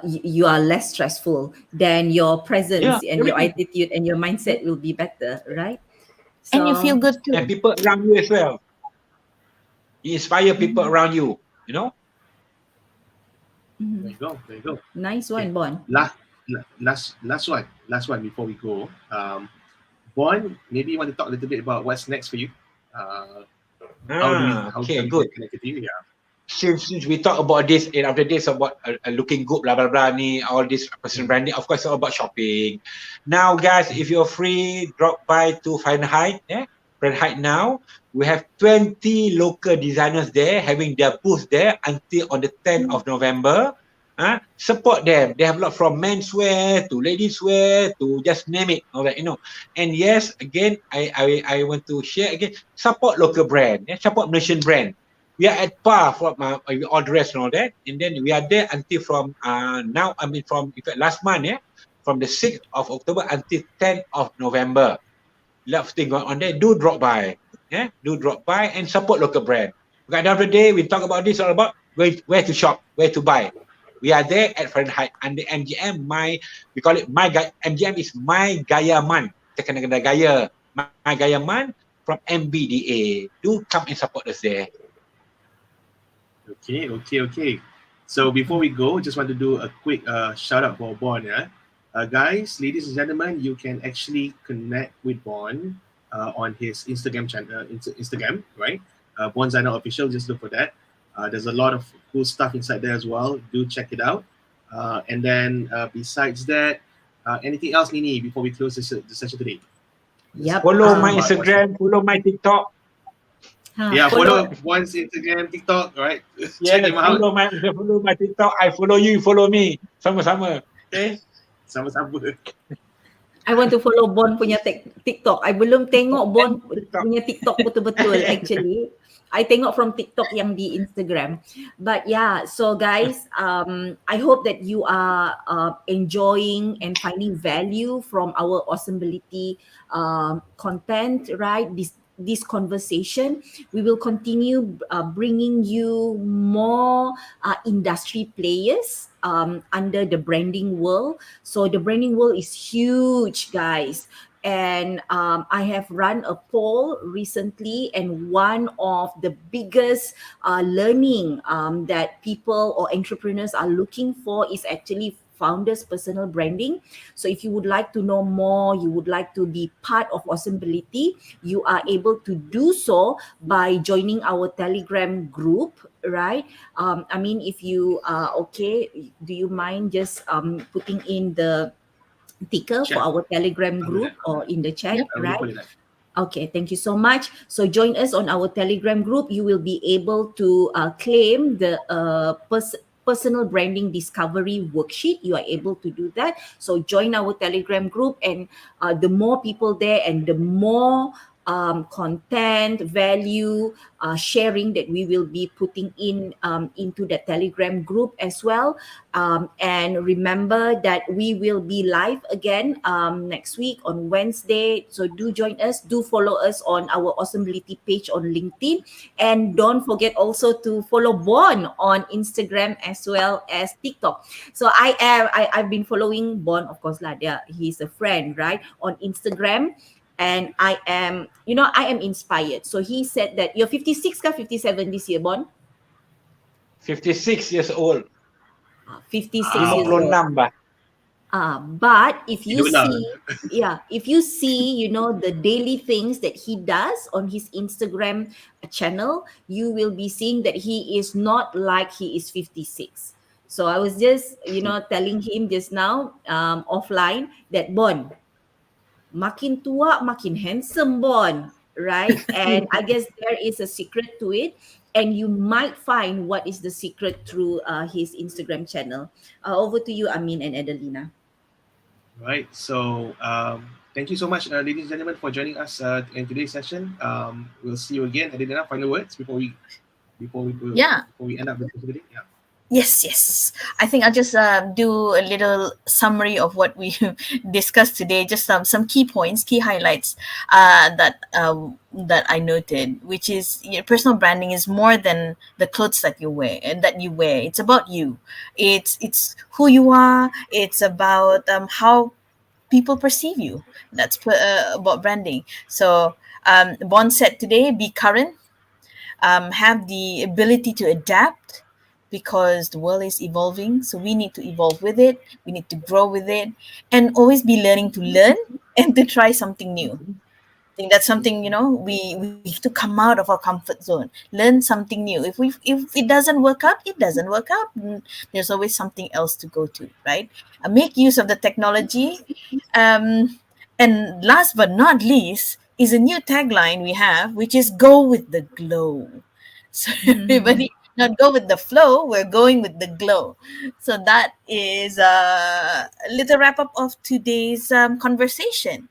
you are less stressful. Then your presence and your attitude and your mindset will be better, right? And you feel good too. And people around you as well. You inspire people around you, There you go. There you go. Nice Okay. one, Bon. Last one before we go. Bon, maybe you want to talk a little bit about what's next for you. How Okay, can we good. get connected to you? Yeah. Since we talk about this and after this about looking good, blah blah blah, ni all this personal branding, of course, all about shopping. Now, guys, if you're free, drop by to Fahrenheit. Fahrenheit now. We have 20 local designers there having their booth there until on the 10th of November. Support them. They have a lot from menswear to ladies wear to just name it, all that, And yes, again, I want to share again, support local brand, support Malaysian brand. We are at par for all dress and all that, and then we are there until from now. I mean, from in fact, last month, from the 6th of October until 10th of November. Lot of things going on there. Do drop by, do drop by and support local brand. Because at the end of the day, we talk about this all about where to shop, where to buy. We are there at Fahrenheit under MGM. We call it MGM is My Gaya Man. Kita kena gaya. My Gaya Man from MBDA. Do come and support us there. Okay. So before we go, just want to do a quick shout out for Bon. Guys, ladies and gentlemen, you can actually connect with Bon on his Instagram channel, Instagram, right? Bon Zainal Official, just look for that. There's a lot of cool stuff inside there as well. Do check it out. And then besides that, anything else, Nini, before we close the session today? Yep. Follow my Instagram, follow my TikTok. Yeah, follow Bon's Instagram, TikTok, right? Yeah, Check him out. follow my TikTok. I follow you, follow me. Sama-sama. Okay? Sama-sama. I want to follow Bon punya TikTok. I belum tengok Bon punya TikTok betul-betul actually. I tengok from TikTok yang di Instagram. But yeah, so guys, I hope that you are enjoying and finding value from our Awesomebility content, right? This conversation. We will continue bringing you more industry players under the branding world. So the branding world is huge, guys. And I have run a poll recently, and one of the biggest learning that people or entrepreneurs are looking for is actually founders' personal branding. So if you would like to know more, you would like to be part of Awesomebility, you are able to do so by joining our Telegram group, right? I mean, if you are okay, do you mind just putting in the ticker Chat. for our Telegram group or in the chat, Yep. right? Okay, thank you so much. So join us on our Telegram group. You will be able to claim the personal branding discovery worksheet. You are able to do that. So join our Telegram group, and the more people there and the more content, value, sharing that we will be putting in into the Telegram group as well. And remember that we will be live again next week on Wednesday. So do join us. Do follow us on our Awesomebility page on LinkedIn. And don't forget also to follow Bon on Instagram as well as TikTok. So I've been following Bon, of course, he's a friend, right? On Instagram. And I am inspired. So he said that you're 56 ka 57 this year, Bon? 56 years old. 56 years 56 old. ba? But if you Itulah. see, the daily things that he does on his Instagram channel, you will be seeing that he is not like he is 56. So I was just, telling him just now offline that Bon, makin tua, makin handsome, Bon, right? And I guess there is a secret to it. And you might find what is the secret through his Instagram channel. Over to you, Amin and Adelina. Right. So thank you so much, ladies and gentlemen, for joining us in today's session. We'll see you again. Adina, final words before we end up the session today. Yeah. Yes. I think I'll just do a little summary of what we discussed today. Just some key points, key highlights that I noted, which is personal branding is more than the clothes that you wear. It's about you. It's who you are. It's about how people perceive you. That's about branding. So Bon said today, be current, have the ability to adapt, because the world is evolving. So we need to evolve with it. We need to grow with it, and always be learning to learn and to try something new. I think that's something, we have to come out of our comfort zone, learn something new. If it doesn't work out, it doesn't work out. There's always something else to go to, right? Make use of the technology. And last but not least is a new tagline we have, which is "Go with the glow." So everybody, not go with the flow, we're going with the glow. So that is a little wrap up of today's conversation.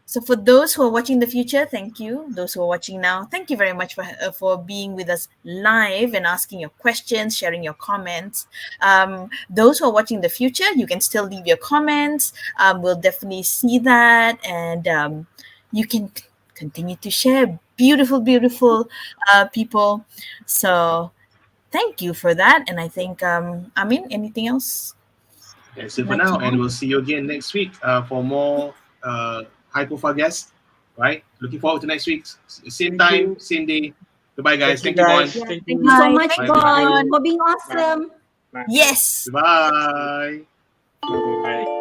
So for those who are watching the future, thank you. Those who are watching now, thank you very much for being with us live and asking your questions, sharing your comments. Those who are watching the future, you can still leave your comments. We'll definitely see that, and you can continue to share. Beautiful, beautiful people. So thank you for that. And I think, anything else? That's it for Like now, to and we'll see you again next week for more high-profile guests. Right? Looking forward to next week. Same Thank time, you. same day. Goodbye, guys. Thank you, Thank you, Bon. guys. Yeah, Thank thank you you. so Bye. much, Thank Bye, you, bye. Bon, Bon. for being Bye. awesome. Bye. Yes. Bye. Bye. Bye.